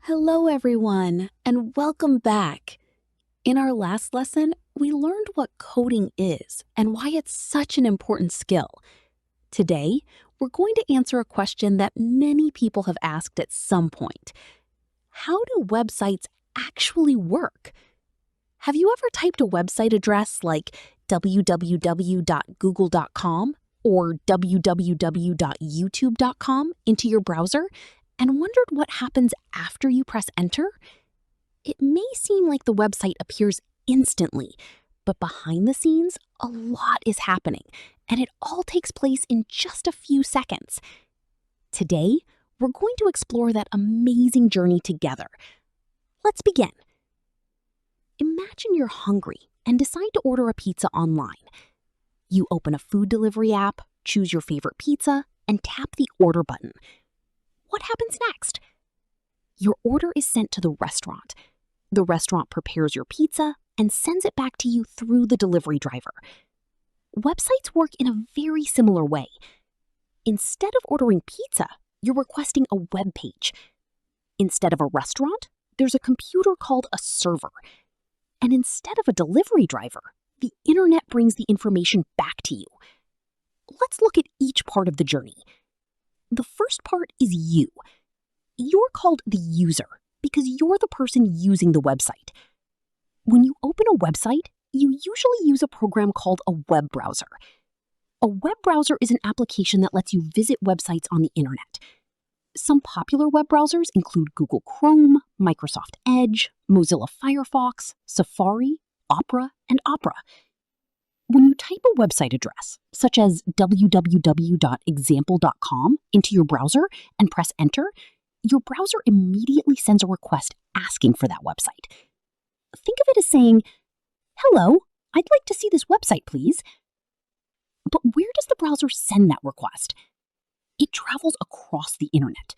Hello, everyone, and welcome back. In our last lesson, we learned what coding is and why it's such an important skill. Today, we're going to answer a question that many people have asked at some point. How do websites actually work? Have you ever typed a website address like www.google.com or www.youtube.com into your browser and wondered what happens after you press enter? It may seem like the website appears instantly, but behind the scenes, a lot is happening, and it all takes place in just a few seconds. Today, we're going to explore that amazing journey together. Let's begin. Imagine you're hungry and decide to order a pizza online. You open a food delivery app, choose your favorite pizza, and tap the order button. What happens next? Your order is sent to the restaurant. The restaurant prepares your pizza and sends it back to you through the delivery driver. Websites work in a very similar way. Instead of ordering pizza, you're requesting a web page. Instead of a restaurant, there's a computer called a server. And instead of a delivery driver, the internet brings the information back to you. Let's look at each part of the journey. The first part is you. You're called the user because you're the person using the website. When you open a website, you usually use a program called a web browser. A web browser is an application that lets you visit websites on the internet. Some popular web browsers include Google Chrome, Microsoft Edge, Mozilla Firefox, Safari, Opera, and Opera. When you type a website address, such as www.example.com, into your browser and press enter, your browser immediately sends a request asking for that website. Think of it as saying, "Hello, I'd like to see this website, please." But where does the browser send that request? It travels across the internet.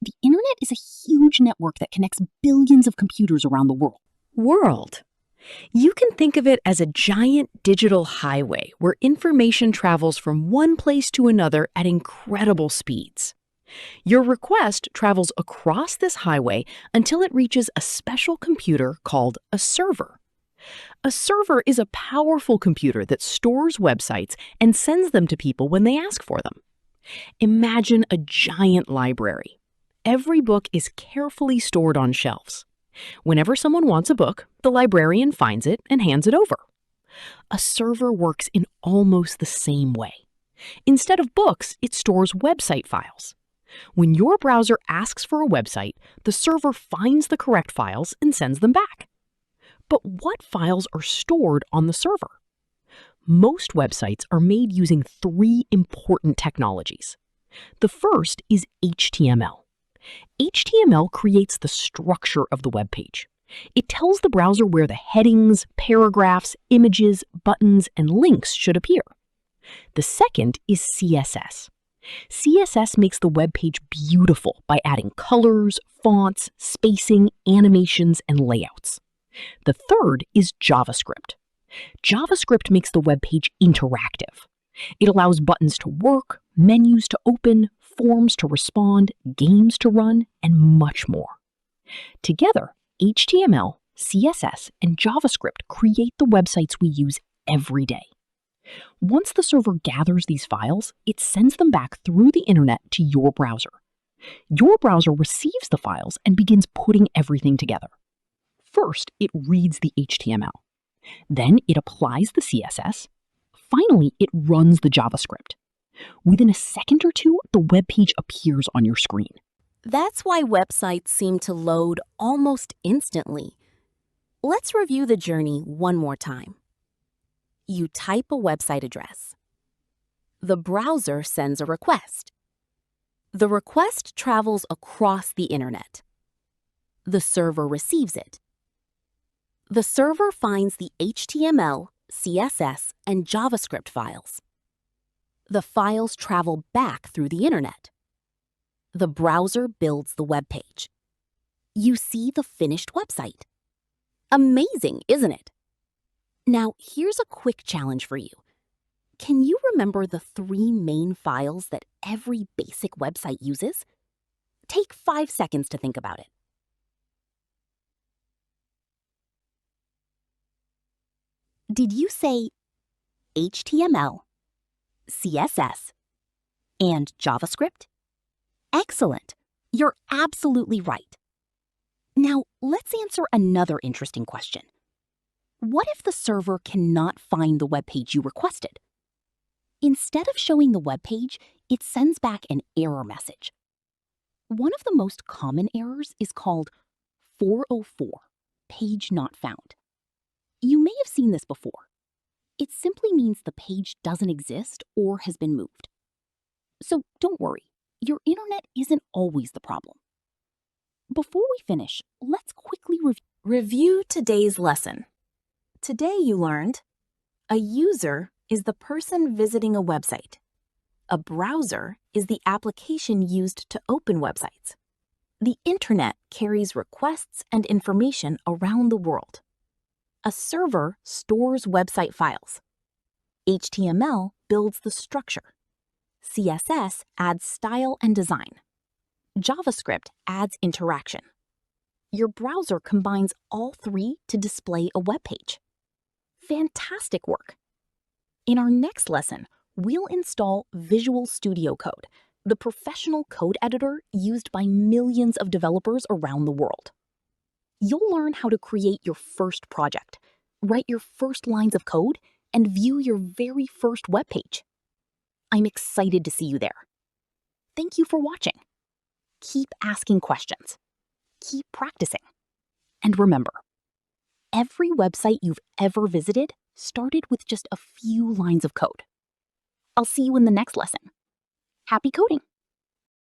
The internet is a huge network that connects billions of computers around the world. You can think of it as a giant digital highway where information travels from one place to another at incredible speeds. Your request travels across this highway until it reaches a special computer called a server. A server is a powerful computer that stores websites and sends them to people when they ask for them. Imagine a giant library. Every book is carefully stored on shelves. Whenever someone wants a book, the librarian finds it and hands it over. A server works in almost the same way. Instead of books, it stores website files. When your browser asks for a website, the server finds the correct files and sends them back. But what files are stored on the server? Most websites are made using three important technologies. The first is HTML. HTML creates the structure of the web page. It tells the browser where the headings, paragraphs, images, buttons, and links should appear. The second is CSS. CSS makes the web page beautiful by adding colors, fonts, spacing, animations, and layouts. The third is JavaScript. JavaScript makes the web page interactive. It allows buttons to work, menus to open, forms to respond, games to run, and much more. Together, HTML, CSS, and JavaScript create the websites we use every day. Once the server gathers these files, it sends them back through the internet to your browser. Your browser receives the files and begins putting everything together. First, it reads the HTML. Then it applies the CSS. Finally, it runs the JavaScript. Within a second or two, the web page appears on your screen. That's why websites seem to load almost instantly. Let's review the journey one more time. You type a website address. The browser sends a request. The request travels across the internet. The server receives it. The server finds the HTML, CSS, and JavaScript files. The files travel back through the internet. The browser builds the web page. You see the finished website. Amazing, isn't it? Now, here's a quick challenge for you. Can you remember the three main files that every basic website uses? Take 5 seconds to think about it. Did you say HTML, CSS, and JavaScript? Excellent. You're absolutely right. Now, let's answer another interesting question. What if the server cannot find the web page you requested? Instead of showing the web page, it sends back an error message. One of the most common errors is called 404, page not found. You may have seen this before. It simply means the page doesn't exist or has been moved. So don't worry, your internet isn't always the problem. Before we finish, let's quickly review today's lesson. Today you learned a user is the person visiting a website. A browser is the application used to open websites. The internet carries requests and information around the world. A server stores website files. HTML builds the structure. CSS adds style and design. JavaScript adds interaction. Your browser combines all three to display a web page. Fantastic work! In our next lesson, we'll install Visual Studio Code, the professional code editor used by millions of developers around the world. You'll learn how to create your first project, write your first lines of code, and view your very first web page. I'm excited to see you there. Thank you for watching. Keep asking questions. Keep practicing. And remember, every website you've ever visited started with just a few lines of code. I'll see you in the next lesson. Happy coding!